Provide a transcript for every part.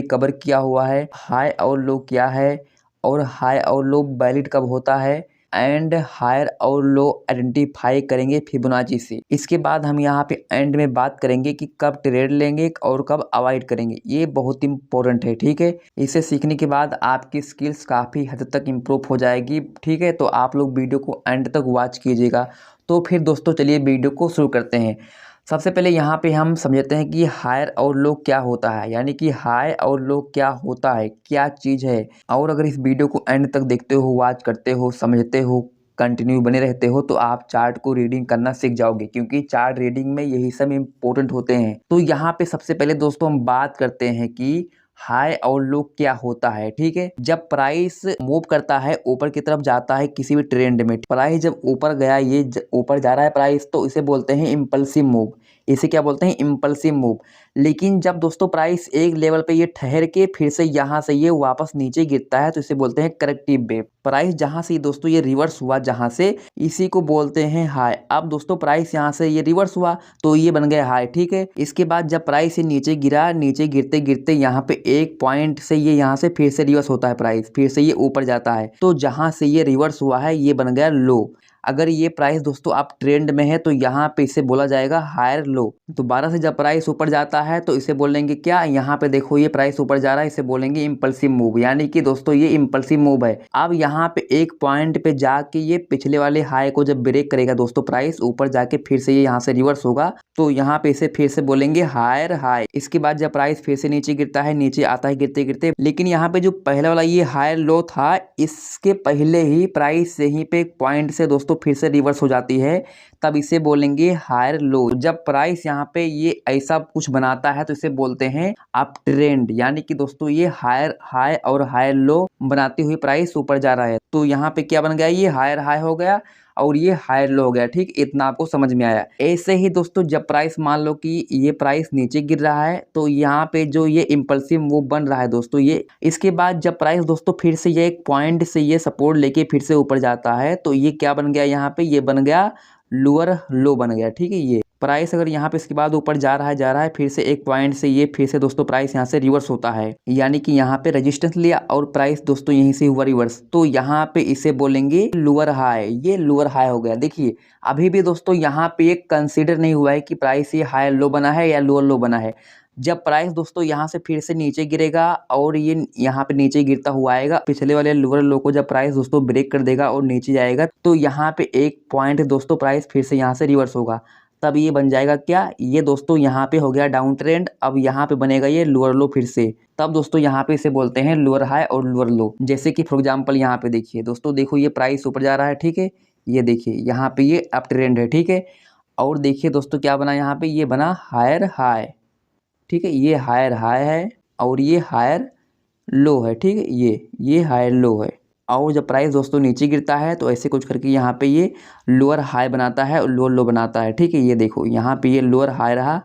Cover किया हुआ है, हाई और लो क्या है, और हाई और लो वैलिड कब होता है, एंड हायर और लो आइडेंटिफाई करेंगे फिबोनाची से। इसके बाद हम यहाँ पे एंड में बात करेंगे कि कब ट्रेड लेंगे और कब अवॉइड करेंगे। ये बहुत इंपॉर्टेंट है, ठीक है। इसे सीखने के बाद आपकी स्किल्स काफ़ी हद तक इम्प्रूव हो जाएगी, ठीक है। तो आप लोग वीडियो को एंड तक वॉच कीजिएगा। तो फिर दोस्तों चलिए वीडियो को शुरू करते हैं। सबसे पहले यहाँ पे हम समझते हैं कि हायर और लो क्या होता है, यानी कि हाई और लो क्या होता है, क्या चीज़ है। और अगर इस वीडियो को एंड तक देखते हो, वॉच करते हो, समझते हो, कंटिन्यू बने रहते हो, तो आप चार्ट को रीडिंग करना सीख जाओगे, क्योंकि चार्ट रीडिंग में यही सब इम्पोर्टेंट होते हैं। तो यहाँ पे सबसे पहले दोस्तों हम बात करते हैं कि हाई और लो क्या होता है, ठीक है। जब प्राइस मूव करता है, ऊपर की तरफ जाता है किसी भी ट्रेंड में, प्राइस जब ऊपर गया, ये ऊपर जा रहा है प्राइस, तो इसे बोलते हैं इम्पल्सिव मूव। इसे क्या बोलते हैं? Impulsive move. लेकिन जब दोस्तों प्राइस एक लेवल पे ये ठहर के फिर से यहाँ से ये वापस नीचे गिरता है, तो इसे बोलते हैं करेक्टिव वेव। प्राइस जहाँ से दोस्तों ये रिवर्स हुआ, जहाँ से, इसी को बोलते हैं हाई। अब दोस्तों प्राइस यहाँ से ये रिवर्स हुआ तो ये बन गया हाई, ठीक है। इसके बाद जब प्राइस ये नीचे गिरा, नीचे गिरते गिरते यहाँ पे एक पॉइंट से ये यहाँ से फिर से रिवर्स होता है प्राइस, फिर से ये ऊपर जाता है, तो जहाँ से ये रिवर्स हुआ है ये बन गया लो। अगर ये प्राइस दोस्तों आप ट्रेंड में है तो यहाँ पे इसे बोला जाएगा हायर लो। दोबारा से जब प्राइस ऊपर जाता है तो इसे बोलेंगे क्या, यहाँ पे देखो ये प्राइस ऊपर जा रहा है, इसे बोलेंगे इम्पल्सिव मूव, यानी कि दोस्तों ये इम्पल्सिव मूव है। अब यहाँ पे एक पॉइंट पे जाके ये पिछले वाले हाई को जब ब्रेक करेगा दोस्तों, प्राइस ऊपर जाके फिर से ये यहाँ से रिवर्स होगा, तो यहाँ पे इसे फिर से बोलेंगे हायर हाई। इसके बाद जब प्राइस फिर से नीचे गिरता है, नीचे आता है गिरते गिरते, लेकिन यहाँ पे जो पहले वाला ये हायर लो था, इसके पहले ही प्राइस यहीं पे एक पॉइंट से दोस्तों फिर से रिवर्स हो जाती है, तब इसे बोलेंगे हायर लो। जब प्राइस यहाँ पे ये ऐसा कुछ बनाता है तो इसे बोलते हैं अप ट्रेंड, यानी कि दोस्तों ये हायर हाई और हायर लो बनाती हुई प्राइस ऊपर जा रहा है। तो यहाँ पे क्या बन गया, ये हायर हाई हो गया और ये हायर लो हो गया, ठीक। इतना आपको समझ में आया। ऐसे ही दोस्तों जब प्राइस मान लो कि ये प्राइस नीचे गिर रहा है, तो यहाँ पे जो ये इम्पल्सिव मूव बन रहा है दोस्तों ये, इसके बाद जब प्राइस दोस्तों फिर से ये एक पॉइंट से ये सपोर्ट लेके फिर से ऊपर जाता है, तो ये क्या बन गया, यहाँ पे ये बन गया लोअर लो बन गया, ठीक है। ये प्राइस अगर यहाँ पे इसके बाद ऊपर जा रहा है, फिर से एक पॉइंट से ये फिर से दोस्तों प्राइस यहाँ से रिवर्स होता है, यानी कि यहाँ पे रेजिस्टेंस लिया और प्राइस दोस्तों यहीं से हुआ रिवर्स, तो यहाँ पे इसे बोलेंगे लोअर हाई। ये लोअर हाई हो गया। देखिए अभी भी दोस्तों यहाँ पे एक कंसीडर नहीं हुआ है कि प्राइस ये हाई लो बना है या लोअर लो बना है। जब प्राइस दोस्तों यहाँ से फिर से नीचे गिरेगा और ये यहाँ पे नीचे गिरता हुआ आएगा, पिछले वाले लोअर लो को जब प्राइस दोस्तों ब्रेक कर देगा और नीचे जाएगा, तो यहाँ पे एक पॉइंट दोस्तों प्राइस फिर से यहाँ से रिवर्स होगा, तब ये बन जाएगा क्या, ये दोस्तों यहाँ पे हो गया डाउन ट्रेंड। अब यहाँ पे बनेगा ये लोअर लो फिर से, तब दोस्तों यहाँ पे इसे बोलते हैं लोअर हाई और लोअर लो। जैसे कि फॉर एग्जांपल यहाँ पे देखिए दोस्तों, देखो ये प्राइस ऊपर जा रहा है, ठीक है। ये देखिए यहाँ पे ये अप ट्रेंड है, ठीक है। और देखिए दोस्तों क्या बना, यहाँ पे ये बना हायर हाई, ठीक है। ये हायर हाई है और ये हायर लो है, ठीक है। ये हायर लो है। और जब प्राइस दोस्तों नीचे गिरता है तो ऐसे कुछ करके यहाँ पे ये लोअर हाई बनाता है और लोअर लो बनाता है, ठीक है। ये देखो यहाँ पे ये लोअर हाई रहा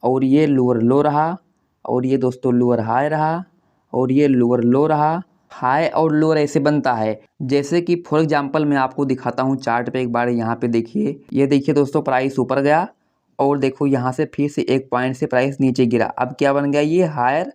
और ये लोअर लो रहा और ये दोस्तों लोअर हाई रहा और ये लोअर लो रहा। हाई और लोअर ऐसे बनता है, जैसे कि फॉर एग्जांपल मैं आपको दिखाता हूँ चार्ट पे। एक बार यहाँ पे देखिए, ये देखिए दोस्तों प्राइस ऊपर गया और देखो यहाँ से फिर से एक पॉइंट से प्राइस नीचे गिरा, अब क्या बन गया, ये हायर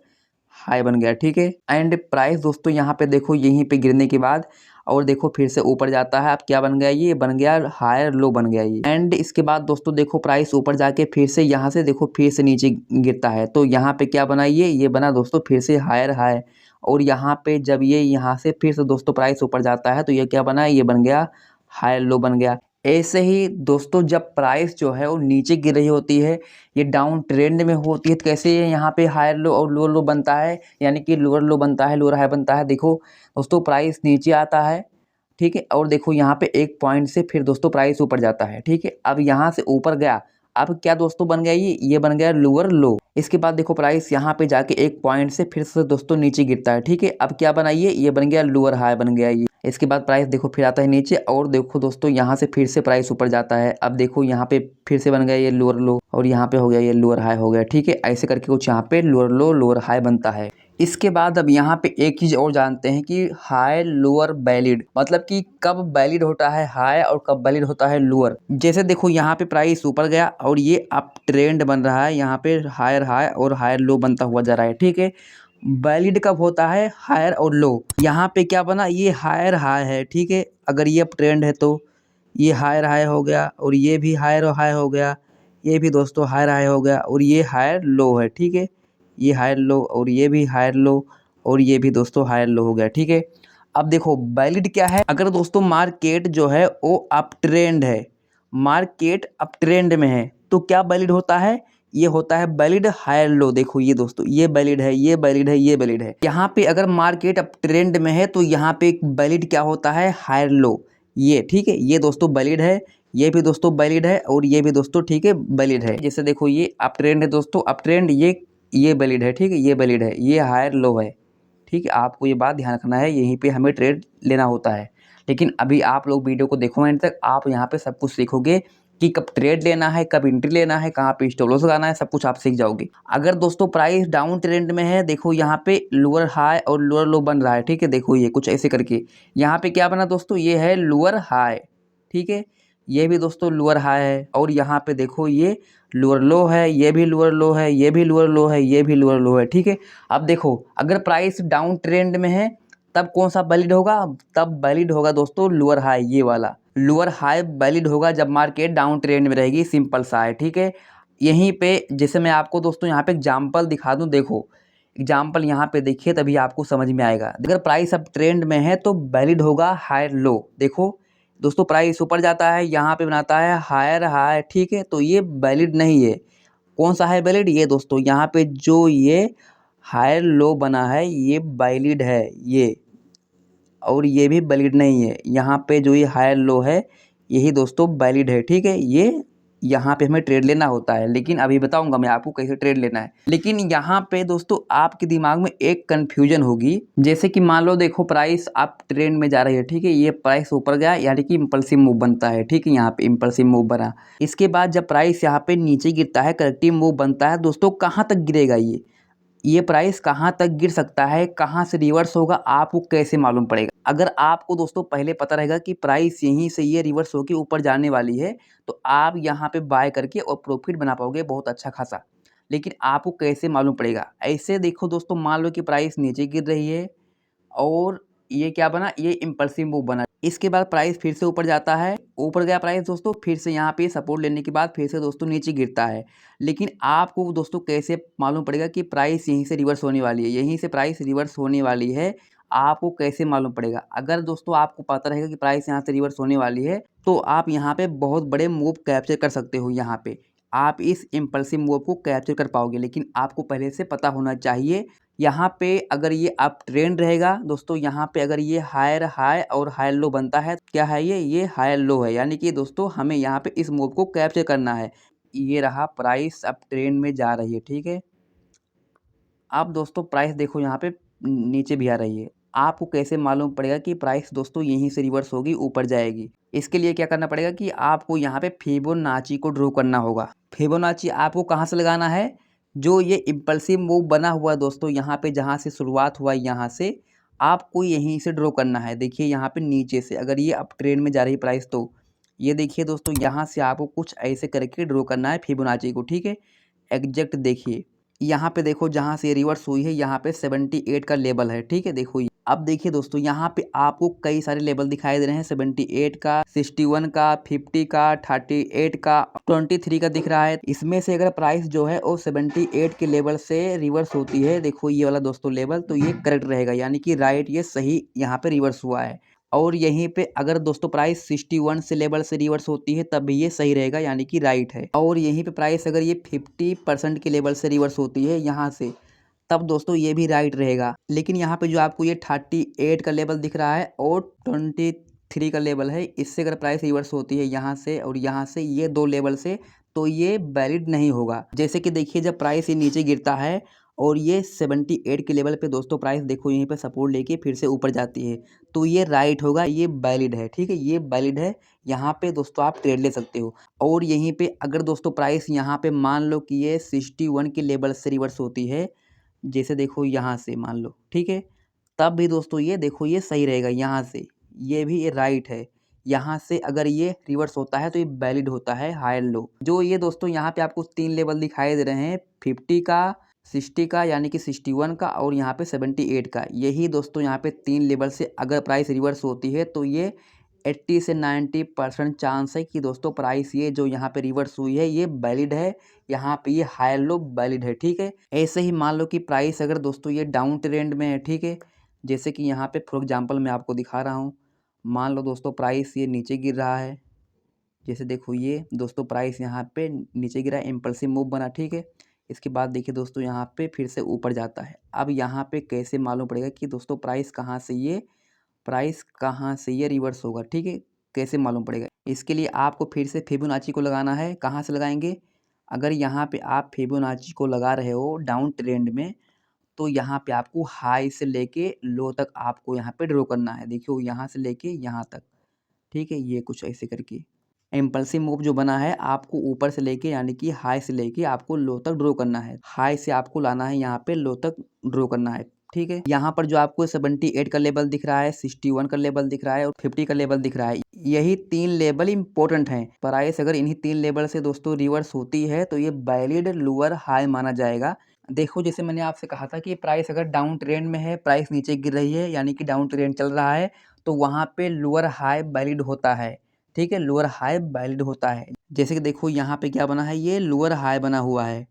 हाई बन गया, ठीक है। एंड प्राइस दोस्तों यहाँ पे देखो यहीं पे गिरने के बाद और देखो फिर से ऊपर जाता है, अब क्या बन गया, ये बन गया हायर लो बन गया ये। एंड इसके बाद दोस्तों देखो प्राइस ऊपर जाके फिर से यहाँ से देखो फिर से नीचे गिरता है, तो यहाँ पे क्या बना, ये बना दोस्तों फिर से हायर हाई। और यहाँ पे जब ये यहाँ से फिर से दोस्तों प्राइस ऊपर जाता है, तो ये क्या बना, ये बन गया हायर लो बन गया। ऐसे ही दोस्तों जब प्राइस जो है वो नीचे गिर रही होती है, ये डाउन ट्रेंड में होती है, तो कैसे यहाँ पे हायर लो और लोअर लो बनता है, यानी कि लोअर लो बनता है, लोअर हाई बनता है। देखो दोस्तों प्राइस नीचे आता है, ठीक है। और देखो यहाँ पे एक पॉइंट से फिर दोस्तों प्राइस ऊपर जाता है, ठीक है। अब यहाँ से ऊपर गया, अब क्या दोस्तों बन गया, ये बन गया लोअर लो। इसके बाद देखो प्राइस यहाँ पे जाके एक पॉइंट से फिर से दोस्तों नीचे गिरता है, ठीक है। अब क्या बना, ये बन गया लोअर हाई बन गया ये। इसके बाद प्राइस देखो फिर आता है नीचे और देखो दोस्तों यहाँ से फिर से प्राइस ऊपर जाता है, अब देखो यहाँ पे फिर से बन गया ये लोअर लो और यहाँ पे हो गया ये लोअर हाई हो गया, ठीक है। ऐसे करके कुछ यहाँ पे लोअर लो लोअर हाई बनता है। इसके बाद अब यहाँ पे एक चीज़ और जानते हैं कि हाई लोअर वैलिड, मतलब कि कब वैलिड होता है हाई और कब वैलिड होता है लोअर। जैसे देखो यहाँ पे प्राइस ऊपर गया और ये अप ट्रेंड बन रहा है, यहाँ पे हायर हाई और हायर लो बनता हुआ जा रहा है, ठीक है। वैलिड कब होता है, हायर और लो। यहाँ पे क्या बना, ये हायर हाई है, ठीक है। अगर ये अप ट्रेंड है तो ये हायर हाई हो गया, और ये भी हायर हाई हो गया, ये भी दोस्तों हायर हाई हो गया, और ये हायर लो है, ठीक है। ये हायर लो, और ये भी हायर लो, और ये भी दोस्तों हायर लो हो गया, ठीक है। अब देखो वैलिड क्या है, अगर दोस्तों मार्केट जो है वो अप ट्रेंड है, मार्केट अप ट्रेंड में है, तो क्या वैलिड होता है, ये होता है वैलिड हायर लो। देखो ये दोस्तों, ये वैलिड है, ये वैलिड है, ये वैलिड है। यहाँ पे अगर मार्केट अप ट्रेंड में है तो यहाँ पे एक वैलिड क्या होता है, हायर लो, ये, ठीक है। ये दोस्तों वैलिड है, ये भी दोस्तों वैलिड है, और ये भी दोस्तों, ठीक है, वैलिड है। जैसे देखो ये अप ट्रेंड है दोस्तों, अप ट्रेंड, ये वैलिड है, ठीक है, ये वैलिड है, ये हायर लो है, ठीक है। आपको ये बात ध्यान रखना है, यहीं पे हमें ट्रेड लेना होता है। लेकिन अभी आप लोग वीडियो को देखो एंड तक, आप यहाँ पे सब कुछ सीखोगे कि कब ट्रेड लेना है, कब एंट्री लेना है, कहाँ पे स्टॉप लॉस लगाना है, सब कुछ आप सीख जाओगे। अगर दोस्तों प्राइस डाउन ट्रेंड में है, देखो यहाँ पे लोअर हाई और लोअर लो बन रहा है, ठीक है। देखो ये कुछ ऐसे करके यहाँ पे क्या बना दोस्तों, ये है लोअर हाई, ठीक है। ये भी दोस्तों लोअर हाई है, और यहाँ पे देखो ये लोअर लो है, ये भी लोअर लो है, ये भी लोअर लो है, ये भी लोअर लो है, ठीक है। अब देखो अगर प्राइस डाउन ट्रेंड में है तब कौन सा वैलिड होगा, तब वैलिड होगा दोस्तों लोअर हाई, ये वाला लोअर हाई वैलिड होगा जब मार्केट डाउन ट्रेंड में रहेगी, सिंपल सा है, ठीक है। यहीं पे जैसे मैं आपको दोस्तों यहाँ पे एग्जांपल दिखा दूँ, देखो एग्जांपल यहाँ पे देखिए तभी आपको समझ में आएगा। अगर प्राइस अब ट्रेंड में है तो वैलिड होगा हायर लो। देखो दोस्तों प्राइस ऊपर जाता है, यहाँ पे बनाता है हायर हाई, ठीक है, तो ये वैलिड नहीं है। कौन सा है वैलिड, ये दोस्तों यहाँ पे जो ये हायर लो बना है ये वैलिड है, ये, और ये भी वैलिड नहीं है। यहाँ पे जो ये हायर लो है यही दोस्तों वैलिड है, ठीक है। ये यहाँ पे हमें ट्रेड लेना होता है, लेकिन अभी बताऊंगा मैं आपको कैसे ट्रेड लेना है। लेकिन यहाँ पे दोस्तों आपके दिमाग में एक कंफ्यूजन होगी, जैसे कि मान लो देखो प्राइस आप ट्रेंड में जा रही है, ठीक है, ये प्राइस ऊपर गया यानी कि इम्पल्सिव मूव बनता है, ठीक है, यहाँ पे इम्पल्सिव मूव बना। इसके बाद जब प्राइस यहाँ पे नीचे गिरता है, करेक्टिव मूव बनता है दोस्तों, कहाँ तक गिरेगा ये प्राइस कहाँ तक गिर सकता है, कहाँ से रिवर्स होगा, आपको कैसे मालूम पड़ेगा। अगर आपको दोस्तों पहले पता रहेगा कि प्राइस यहीं से ये रिवर्स होकर ऊपर जाने वाली है, तो आप यहाँ पे बाय करके और प्रॉफिट बना पाओगे बहुत अच्छा खासा। लेकिन आपको कैसे मालूम पड़ेगा, ऐसे देखो दोस्तों, मान लो कि प्राइस नीचे गिर रही है और ये क्या बना, ये इम्पल्सिव मूव बना। इसके बाद प्राइस फिर से ऊपर जाता है, ऊपर गया प्राइस दोस्तों, फिर से यहाँ पे सपोर्ट लेने के बाद फिर से दोस्तों नीचे गिरता है। लेकिन आपको दोस्तों कैसे मालूम पड़ेगा कि प्राइस यहीं से रिवर्स होने वाली है, यहीं से प्राइस रिवर्स होने वाली है, आपको कैसे मालूम पड़ेगा। अगर दोस्तों आपको पता रहेगा कि प्राइस यहाँ से रिवर्स होने वाली है, तो आप यहाँ पे बहुत बड़े मूव कैप्चर कर सकते हो। यहाँ पे आप इस इम्पल्सिव मूव को कैप्चर कर पाओगे, लेकिन आपको पहले से पता होना चाहिए। यहाँ पे अगर ये अप ट्रेंड रहेगा दोस्तों, यहाँ पे अगर ये हायर हाई और हायर लो बनता है, क्या है ये हायर लो है, यानी कि दोस्तों हमें यहाँ पे इस मूव को कैप्चर करना है। ये रहा प्राइस अप ट्रेंड में जा रही है, ठीक है। अब दोस्तों प्राइस देखो यहाँ पे नीचे भी आ रही है, आपको कैसे मालूम पड़ेगा कि प्राइस दोस्तों यहीं से रिवर्स होगी, ऊपर जाएगी। इसके लिए क्या करना पड़ेगा कि आपको यहाँ पे फिबोनाची को ड्रॉ करना होगा। फिबोनाची आपको कहाँ से लगाना है, जो ये इम्पल्सिव मूव बना हुआ है दोस्तों, यहाँ पे जहाँ से शुरुआत हुआ यहाँ से आपको यहीं से ड्रॉ करना है। देखिए यहाँ पे नीचे से अगर ये अप ट्रेंड में जा रही प्राइस, तो ये देखिए दोस्तों यहाँ से आपको कुछ ऐसे करके ड्रॉ करना है फिबोनाची को, ठीक है। एग्जैक्ट देखिए यहाँ पे देखो जहाँ से रिवर्स हुई है, यहाँ पे 78 का लेवल है, ठीक है। देखो अब देखिए दोस्तों यहाँ पे आपको कई सारे लेवल दिखाई दे रहे हैं, 78 का, 61 का, 50 का, 38 का, 23 का दिख रहा है। इसमें से अगर प्राइस जो है वो 78 के लेवल से रिवर्स होती है, देखो ये वाला दोस्तों लेवल, तो ये करेक्ट रहेगा, यानी कि राइट, ये सही यहाँ पे रिवर्स हुआ है। और यहीं पे अगर दोस्तों प्राइस 61 से लेवल से रिवर्स होती है तब भी ये सही रहेगा, यानी कि राइट है। और यहीं पे प्राइस अगर ये 50% के लेवल से रिवर्स होती है यहाँ से, तब दोस्तों ये भी राइट रहेगा। लेकिन यहाँ पे जो आपको ये 38 का लेवल दिख रहा है और 23 का लेवल है, इससे अगर प्राइस रिवर्स होती है यहाँ से और यहाँ से, ये दो लेवल से, तो ये वैलिड नहीं होगा। जैसे कि देखिए जब प्राइस ये नीचे गिरता है और ये 78 के लेवल पे दोस्तों प्राइस देखो यहीं पे सपोर्ट लेके फिर से ऊपर जाती है, तो ये राइट होगा, ये वैलिड है, ठीक है, ये वैलिड है। यहाँ पे दोस्तों आप ट्रेड ले सकते हो। और यहीं पे अगर दोस्तों प्राइस यहाँ पे मान लो कि ये 61 के लेवल से रिवर्स होती है, जैसे देखो यहाँ से मान लो, ठीक है, तब भी दोस्तों ये देखो ये सही रहेगा, यहाँ से ये भी ये राइट है। यहाँ से अगर ये रिवर्स होता है तो ये वैलिड होता है हायर लो। जो ये दोस्तों यहाँ पे आपको 3 लेवल दिखाई दे रहे हैं, 50 का, 60 का यानी कि 61 का और यहाँ पे 78 का। यही दोस्तों यहाँ पे 3 लेवल से अगर प्राइस रिवर्स होती है तो ये 80 से 90% चांस है कि दोस्तों प्राइस ये जो यहाँ पे रिवर्स हुई है ये वैलिड है, यहाँ पे ये हायर लो वैलिड है, ठीक है। ऐसे ही मान लो कि प्राइस अगर दोस्तों ये डाउन ट्रेंड में है, ठीक है, जैसे कि यहाँ पे फॉर एग्जाम्पल मैं आपको दिखा रहा हूँ। मान लो दोस्तों प्राइस ये नीचे गिर रहा है, जैसे देखो ये दोस्तों प्राइस यहाँ पे नीचे गिरा, इम्पल्सिव मूव बना, ठीक है। इसके बाद देखिए दोस्तों यहाँ पे फिर से ऊपर जाता है। अब यहाँ पे कैसे मालूम पड़ेगा कि दोस्तों प्राइस कहाँ से ये रिवर्स होगा, ठीक है, कैसे मालूम पड़ेगा? इसके लिए आपको फिर से फिबोनाची को लगाना है। कहाँ से लगाएंगे? अगर यहाँ पे आप फिबोनाची को लगा रहे हो डाउन ट्रेंड में, तो यहाँ पे आपको हाई से लेके लो तक आपको यहाँ पे ड्रॉ करना है। देखियो यहाँ से लेके यहाँ तक, ठीक है, ये कुछ ऐसे करके इम्पल्सिव मूव जो बना है आपको ऊपर से लेके यानी कि हाई से लेके आपको लो तक ड्रॉ करना है। हाई से आपको लाना है यहाँ पे लो तक ड्रॉ करना है, ठीक है। यहाँ पर जो आपको 78 का लेवल दिख रहा है, 61 का लेवल दिख रहा है और 50 का लेवल दिख रहा है, यही 3 लेवल इंपॉर्टेंट हैं। प्राइस अगर इन्हीं 3 लेवल से दोस्तों रिवर्स होती है तो ये वैलिड लोअर हाई माना जाएगा। देखो जैसे मैंने आपसे कहा था कि प्राइस अगर डाउन ट्रेंड में है, प्राइस नीचे गिर रही है यानी कि डाउन ट्रेंड चल रहा है, तो वहाँ पे लोअर हाई वैलिड होता है, ठीक है, लोअर हाई वैलिड होता है। जैसे कि देखो यहाँ पे क्या बना है, ये लोअर हाई बना हुआ है।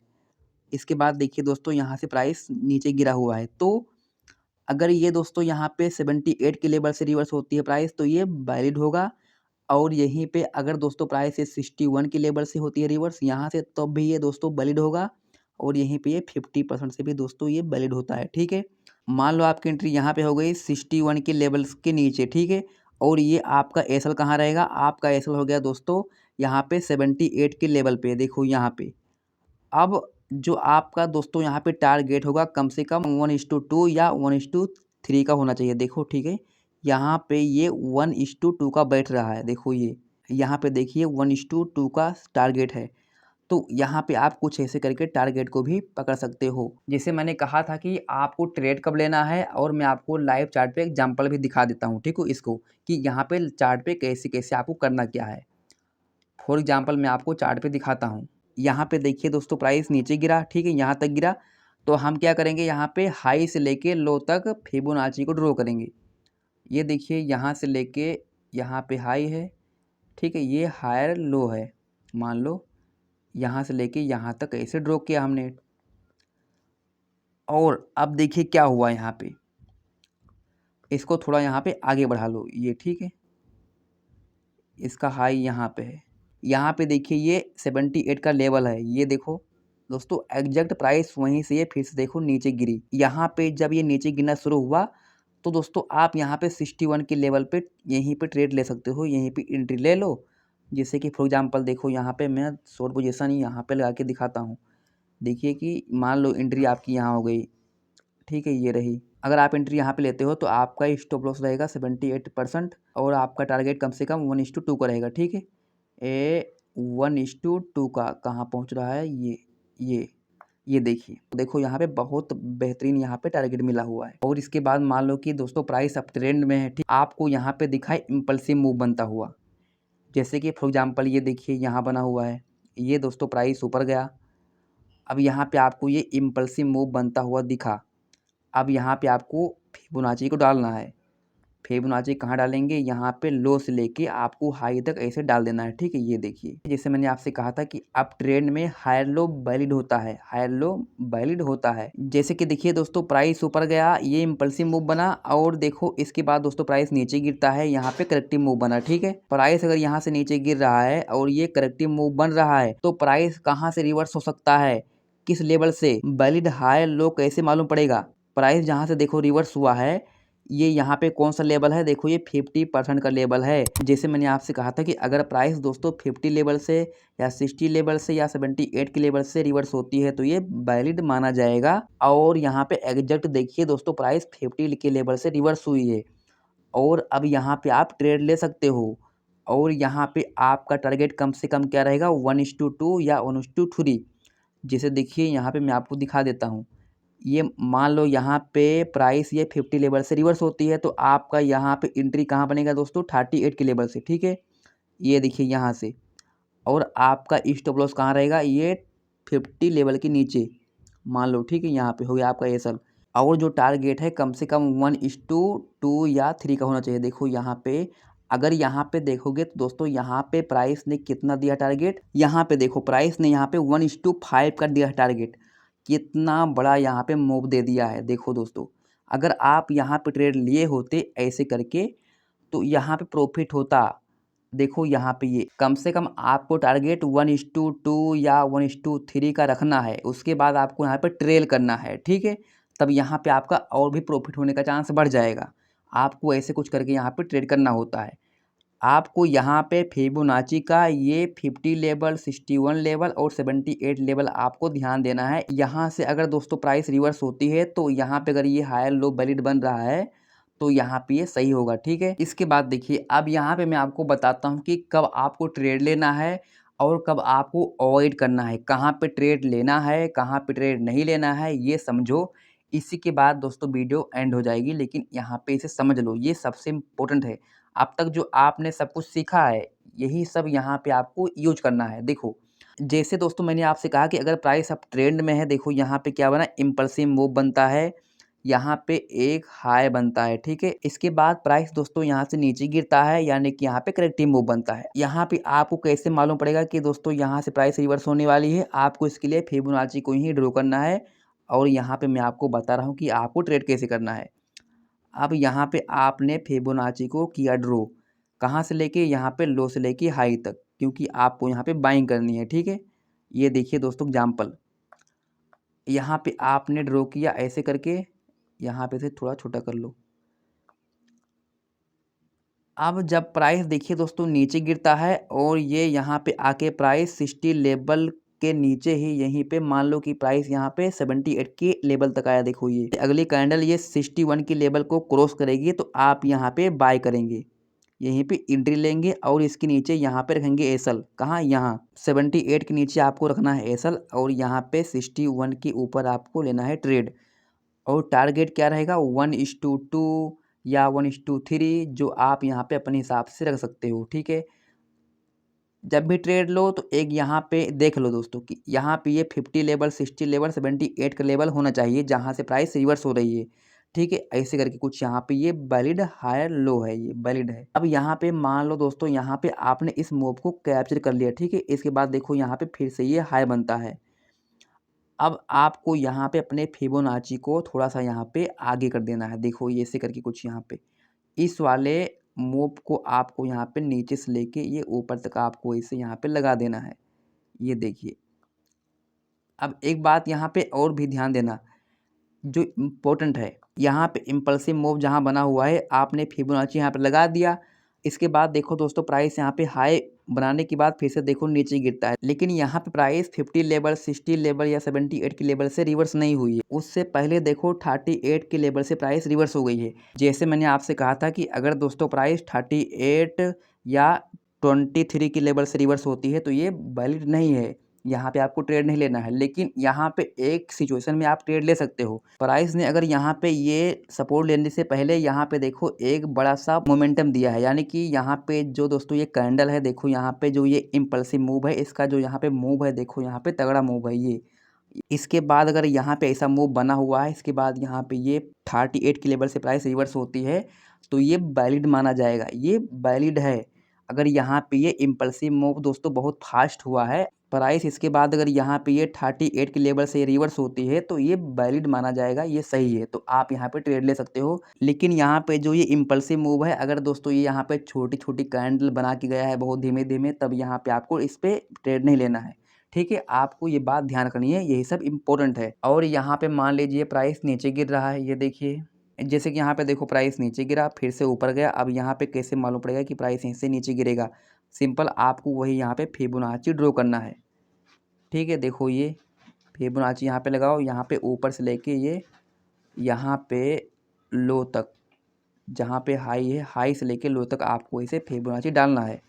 इसके बाद देखिए दोस्तों यहाँ से प्राइस नीचे गिरा हुआ है, तो अगर ये दोस्तों यहाँ पे 78 के लेवल से रिवर्स होती है प्राइस तो ये वैलिड होगा। और यहीं पे अगर दोस्तों प्राइस ये 61 के लेवल से होती है रिवर्स यहाँ से, तब भी ये दोस्तों वैलिड होगा। और यहीं पे ये 50% से भी दोस्तों ये वैलिड होता है, ठीक है। मान लो आपकी एंट्री यहाँ पे हो गई 61 के लेवल्स के नीचे, ठीक है, और ये आपका एसएल कहाँ रहेगा? आपका एसएल हो गया दोस्तों यहाँ पे 78 के लेवल पे, देखो यहाँ पे। अब जो आपका दोस्तों यहाँ पे टारगेट होगा कम से कम 1:2 या 1:3 का होना चाहिए, देखो, ठीक है। यहाँ पे ये 1:2 का बैठ रहा है, देखो ये यहाँ पे देखिए 1:2 का टारगेट है। तो यहाँ पे आप कुछ ऐसे करके टारगेट को भी पकड़ सकते हो। जैसे मैंने कहा था कि आपको ट्रेड कब लेना है, और मैं आपको लाइव चार्ट पे एग्जांपल भी दिखा देता हूँ, ठीक है, इसको कि यहाँ पे चार्ट पे कैसे कैसे आपको करना क्या है। फॉर एग्जांपल मैं आपको चार्ट पे दिखाता हूँ। यहाँ पे देखिए दोस्तों प्राइस नीचे गिरा, ठीक है, यहाँ तक गिरा, तो हम क्या करेंगे, यहाँ पे हाई से लेके लो तक फिबोनाची को ड्रॉ करेंगे। ये देखिए यहाँ से लेके यहाँ पे हाई है, ठीक है, ये हायर लो है, मान लो यहाँ से लेके यहाँ तक ऐसे ड्रॉ किया हमने। और अब देखिए क्या हुआ यहाँ पे, इसको थोड़ा यहाँ पे आगे बढ़ा लो, ये ठीक है, इसका हाई यहाँ पे है। यहाँ पे देखिए ये 78 का लेवल है, ये देखो दोस्तों एग्जैक्ट प्राइस वहीं से ये फिर से देखो नीचे गिरी। यहाँ पे जब ये नीचे गिरना शुरू हुआ तो दोस्तों आप यहाँ पे 61 के लेवल पे यहीं पे ट्रेड ले सकते हो, यहीं पे एंट्री ले लो। जैसे कि फॉर एग्जांपल देखो यहाँ पे मैं शॉर्ट पोजीशन यहाँ पे लगा के दिखाता हूँ। देखिए कि मान लो एंट्री आपकी यहाँ हो गई, ठीक है, ये रही। अगर आप एंट्री यहाँ पे लेते हो तो आपका स्टॉप लॉस रहेगा 78% और आपका टारगेट कम से कम 1:2 का रहेगा, ठीक है। 1:2 का कहाँ पहुँच रहा है, ये देखिए, देखो यहाँ पे बहुत बेहतरीन यहाँ पे टारगेट मिला हुआ है। और इसके बाद मान लो कि दोस्तों प्राइस अप ट्रेंड में है, ठीक, आपको यहाँ पे दिखाए इम्पल्सिव मूव बनता हुआ। जैसे कि फॉर एग्जांपल ये देखिए यहाँ बना हुआ है, ये दोस्तों प्राइस ऊपर गया, अब यहाँ पे आपको ये इम्पल्सिव मूव बनता हुआ दिखा। अब यहाँ पे आपको फिबोनाची को डालना है। फिबोनाची कहाँ डालेंगे, यहाँ पे लो से लेके आपको हाई तक ऐसे डाल देना है, ठीक है। ये देखिए जैसे मैंने आपसे कहा था कि अप ट्रेंड में हायर लो वैलिड होता है, हायर लो वैलिड होता है। जैसे कि देखिए दोस्तों प्राइस ऊपर गया, ये इम्पल्सिव मूव बना, और देखो इसके बाद दोस्तों प्राइस नीचे गिरता है, यहाँ पे करेक्टिव मूव बना, ठीक है। प्राइस अगर यहाँ से नीचे गिर रहा है और ये करेक्टिव मूव बन रहा है तो प्राइस कहाँ से रिवर्स हो सकता है, किस लेवल से? वैलिड हाई लो कैसे मालूम पड़ेगा? प्राइस जहाँ से देखो रिवर्स हुआ है, ये यहाँ पे कौन सा लेवल है, देखो ये 50% का लेवल है। जैसे मैंने आपसे कहा था कि अगर प्राइस दोस्तों 50 लेवल से या 60 लेवल से या 78 के लेवल से रिवर्स होती है तो ये वैलिड माना जाएगा। और यहाँ पे एग्जैक्ट देखिए दोस्तों प्राइस 50 के लेवल से रिवर्स हुई है, और अब यहाँ पे आप ट्रेड ले सकते हो। और यहाँ पे आपका टारगेट कम से कम क्या रहेगा, 1:2 या 1:3। जैसे देखिए यहाँ पे मैं आपको दिखा देता हूँ। ये मान लो यहाँ पे प्राइस ये 50 लेवल से रिवर्स होती है तो आपका यहाँ पे एंट्री कहाँ बनेगा दोस्तों, 38 के लेवल से, ठीक है, ये देखिए यहाँ से। और आपका स्टॉप लॉस कहाँ रहेगा, ये 50 लेवल के नीचे। मान लो, ठीक है। यहाँ पे हो गया आपका एसल। और जो टारगेट है कम से कम 1:2 या 3 का होना चाहिए। देखो यहाँ पे, अगर यहाँ पे देखोगे तो दोस्तों यहाँ पे प्राइस ने कितना दिया टारगेट, यहाँ पे देखो प्राइस ने यहाँ पे 1:5 का दिया है टारगेट। कितना बड़ा यहाँ पे मूव दे दिया है। देखो दोस्तों, अगर आप यहाँ पे ट्रेड लिए होते ऐसे करके तो यहाँ पे प्रॉफिट होता। देखो यहाँ पे ये कम से कम आपको टारगेट 1:2 या 1:3 का रखना है। उसके बाद आपको यहाँ पे ट्रेल करना है, ठीक है। तब यहाँ पे आपका और भी प्रॉफिट होने का चांस बढ़ जाएगा। आपको ऐसे कुछ करके यहाँ पे ट्रेड करना होता है। आपको यहाँ पे फिबोनाची का ये 50 लेवल, 61 लेवल और 78 लेवल आपको ध्यान देना है। यहाँ से अगर दोस्तों प्राइस रिवर्स होती है तो यहाँ पे अगर ये हायर लो वैलिड बन रहा है तो यहाँ पे ये सही होगा, ठीक है। इसके बाद देखिए, अब यहाँ पे मैं आपको बताता हूँ कि कब आपको ट्रेड लेना है और कब आपको अवॉइड करना है। कहाँ पे ट्रेड लेना है, कहाँ पे ट्रेड नहीं लेना है, ये समझो। इसी के बाद दोस्तों वीडियो एंड हो जाएगी, लेकिन यहाँ पे इसे समझ लो, ये सबसे इम्पोर्टेंट है। अब तक जो आपने सब कुछ सीखा है यही सब यहाँ पे आपको यूज करना है। देखो, जैसे दोस्तों मैंने आपसे कहा कि अगर प्राइस अब ट्रेंड में है, देखो यहाँ पे क्या बना, इम्पल्सिव मूव बनता है, यहाँ पे एक हाई बनता है, ठीक है। इसके बाद प्राइस दोस्तों यहाँ से नीचे गिरता है, यानी कि यहाँ पे करेक्टिव मूव बनता है। यहाँ पे आपको कैसे मालूम पड़ेगा कि दोस्तों यहाँ से प्राइस रिवर्स होने वाली है? आपको इसके लिए फिबोनाची को ही ड्रॉ करना है और यहाँ पे मैं आपको बता रहा हूँ कि आपको ट्रेड कैसे करना है। अब यहाँ पे आपने फिबोनाची को किया ड्रॉ, कहाँ से लेके, यहाँ पे लो से लेके हाई तक, क्योंकि आपको यहाँ पे बाइंग करनी है, ठीक है। ये देखिए दोस्तों एग्जाम्पल, यहाँ पे आपने ड्रॉ किया ऐसे करके, यहाँ पे से थोड़ा छोटा कर लो। अब जब प्राइस देखिए दोस्तों नीचे गिरता है और ये यहाँ पे आके प्राइस 60 लेवल के नीचे ही यहीं पे मान लो कि प्राइस यहाँ पे 78 के लेवल तक आया। देखो ये अगली कैंडल ये 61 की लेवल को क्रॉस करेगी तो आप यहाँ पे बाय करेंगे, यहीं पे एंट्री लेंगे और इसके नीचे यहाँ पे रखेंगे एसल। कहाँ? यहाँ 78 के नीचे आपको रखना है एसल और यहाँ पे 61 के ऊपर आपको लेना है ट्रेड। और टारगेट क्या रहेगा? 1:2 या 1:3, जो आप यहाँ पे अपने हिसाब से रख सकते हो, ठीक है। जब भी ट्रेड लो तो एक यहाँ पे देख लो दोस्तों कि यहाँ पे ये 50 लेवल, 60 लेवल, 78 का लेवल होना चाहिए जहाँ से प्राइस रिवर्स हो रही है, ठीक है। ऐसे करके कुछ यहाँ पे ये वैलिड हायर लो है, ये वैलिड है। अब यहाँ पे मान लो दोस्तों यहाँ पे आपने इस मूव को कैप्चर कर लिया, ठीक है। इसके बाद देखो यहाँ पे फिर से ये हाई बनता है। अब आपको यहाँ पे अपने फिबोनाची को थोड़ा सा यहाँ पे आगे कर देना है। देखो ये ऐसे करके कुछ यहाँ पे इस वाले मूव को आपको यहाँ पे नीचे से लेके ये ऊपर तक आपको इसे यहाँ पे लगा देना है। ये देखिए, अब एक बात यहाँ पे और भी ध्यान देना जो इम्पोर्टेंट है, यहाँ पे इम्पल्सिव मूव जहाँ बना हुआ है आपने फिबोनाची यहाँ पे लगा दिया। इसके बाद देखो दोस्तों प्राइस यहाँ पे हाई बनाने के बाद फिर से देखो नीचे गिरता है, लेकिन यहाँ पे प्राइस 50 लेवल, 60 लेवल या 78 के लेवल से रिवर्स नहीं हुई है। उससे पहले देखो 38 के लेवल से प्राइस रिवर्स हो गई है। जैसे मैंने आपसे कहा था कि अगर दोस्तों प्राइस 38 या 23 के लेवल से रिवर्स होती है तो ये वैलिड नहीं है, यहाँ पे आपको ट्रेड नहीं लेना है। लेकिन यहाँ पे एक सिचुएशन में आप ट्रेड ले सकते हो। प्राइस ने अगर यहाँ पे ये सपोर्ट लेने से पहले यहाँ पे देखो एक बड़ा सा मोमेंटम दिया है, यानी कि यहाँ पे जो दोस्तों ये कैंडल है, देखो यहाँ पे जो ये इम्पल्सिव मूव है, इसका जो यहाँ पे मूव है, देखो यहाँ पे तगड़ा मूव है ये। इसके बाद अगर यहाँ पे ऐसा मूव बना हुआ है, इसके बाद यहाँ पे ये 38 के लेवल से प्राइस रिवर्स होती है तो ये वैलिड माना जाएगा, ये वैलिड है। अगर यहाँ पे ये इम्पल्सिव मूव दोस्तों बहुत फास्ट हुआ है प्राइस, इसके बाद अगर यहाँ पे ये 38 के लेवल से रिवर्स होती है तो ये वैलिड माना जाएगा, ये सही है, तो आप यहाँ पे ट्रेड ले सकते हो। लेकिन यहाँ पे जो ये इम्पल्सिव मूव है, अगर दोस्तों ये यहाँ पे छोटी छोटी कैंडल बना के गया है बहुत धीमे धीमे, तब यहाँ पे आपको इस पे ट्रेड नहीं लेना है, ठीक है। आपको ये बात ध्यान रखनी है, यही सब इम्पोर्टेंट है। और यहाँ पे मान लीजिए प्राइस नीचे गिर रहा है, ये देखिए जैसे कि यहाँ पे देखो प्राइस नीचे गिरा फिर से ऊपर गया। अब यहाँ पे कैसे मालूम पड़ेगा कि प्राइस यहीं से नीचे गिरेगा? सिंपल, आपको वही यहाँ पे फिबोनाची ड्रॉ करना है, ठीक है। देखो ये फिबोनाची यहाँ पे लगाओ, यहाँ पे ऊपर से लेके ये यहाँ पे लो तक, जहाँ पे हाई है, हाई से लेके लो तक आपको इसे फिबोनाची डालना है।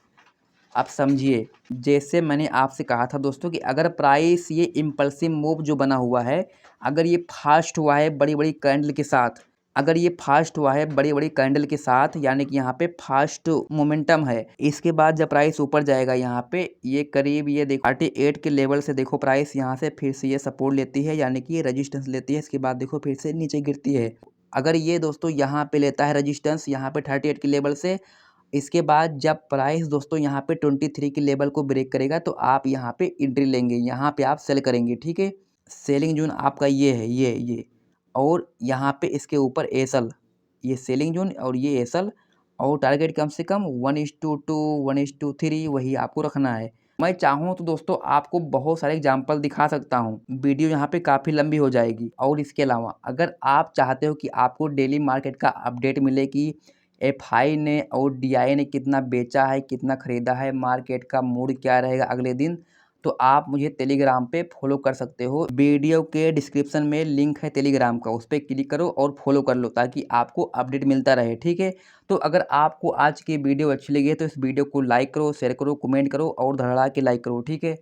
अब समझिए, जैसे मैंने आपसे कहा था दोस्तों कि अगर प्राइस ये इम्पल्सिव मूव जो बना हुआ है, अगर ये फास्ट हुआ है बड़ी बड़ी कैंडल के साथ, अगर ये फास्ट हुआ है बड़ी बड़ी कैंडल के साथ, यानी कि यहाँ पे फास्ट मोमेंटम है। इसके बाद जब प्राइस ऊपर जाएगा यहाँ पे ये करीब ये देखो 38 के लेवल से देखो प्राइस यहाँ से फिर से ये सपोर्ट लेती है, यानी कि ये रजिस्टेंस लेती है। इसके बाद देखो फिर से नीचे गिरती है। अगर ये दोस्तों यहाँ पे लेता है रजिस्टेंस यहाँ पे 38 के लेवल से, इसके बाद जब प्राइस दोस्तों यहाँ पे 23 के लेवल को ब्रेक करेगा तो आप यहाँ पे एंट्री लेंगे, यहाँ पे आप सेल करेंगे। ठीक है, सेलिंग जोन आपका ये है, ये और यहाँ पे इसके ऊपर एसल, ये सेलिंग जोन और ये एसल, और टारगेट कम से कम 1:2 1:3 वही आपको रखना है। मैं चाहूँ तो दोस्तों आपको बहुत सारे एग्जाम्पल दिखा सकता हूँ, वीडियो यहाँ पे काफ़ी लंबी हो जाएगी। और इसके अलावा अगर आप चाहते हो कि आपको डेली मार्केट का अपडेट मिले कि एफआई ने और डीआई ने कितना बेचा है, कितना ख़रीदा है, मार्केट का मूड क्या रहेगा अगले दिन, तो आप मुझे टेलीग्राम पे फॉलो कर सकते हो। वीडियो के डिस्क्रिप्शन में लिंक है टेलीग्राम का, उस पर क्लिक करो और फॉलो कर लो ताकि आपको अपडेट मिलता रहे। ठीक है, तो अगर आपको आज की वीडियो अच्छी लगी है तो इस वीडियो को लाइक करो, शेयर करो, कमेंट करो और धड़ाके लाइक करो। ठीक है।